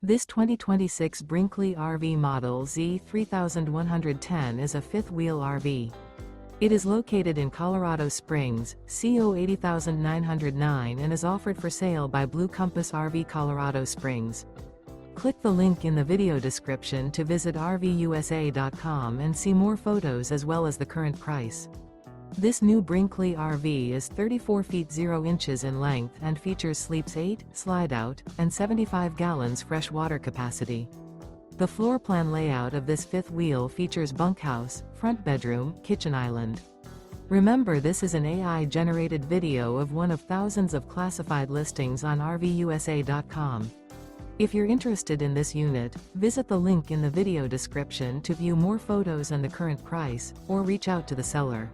This 2026 Brinkley RV Model Z 3110 is a fifth-wheel RV. It is located in Colorado Springs, CO 80909 and is offered for sale by Blue Compass RV Colorado Springs. Click the link in the video description to visit RVUSA.com and see more photos as well as the current price. This new Brinkley RV is 34 feet 0 inches in length and features sleeps 8, slide-out, and 75 gallons fresh water capacity. The floor plan layout of this fifth wheel features bunkhouse, front bedroom, kitchen island. Remember, this is an AI-generated video of one of thousands of classified listings on RVUSA.com. If you're interested in this unit, visit the link in the video description to view more photos and the current price, or reach out to the seller.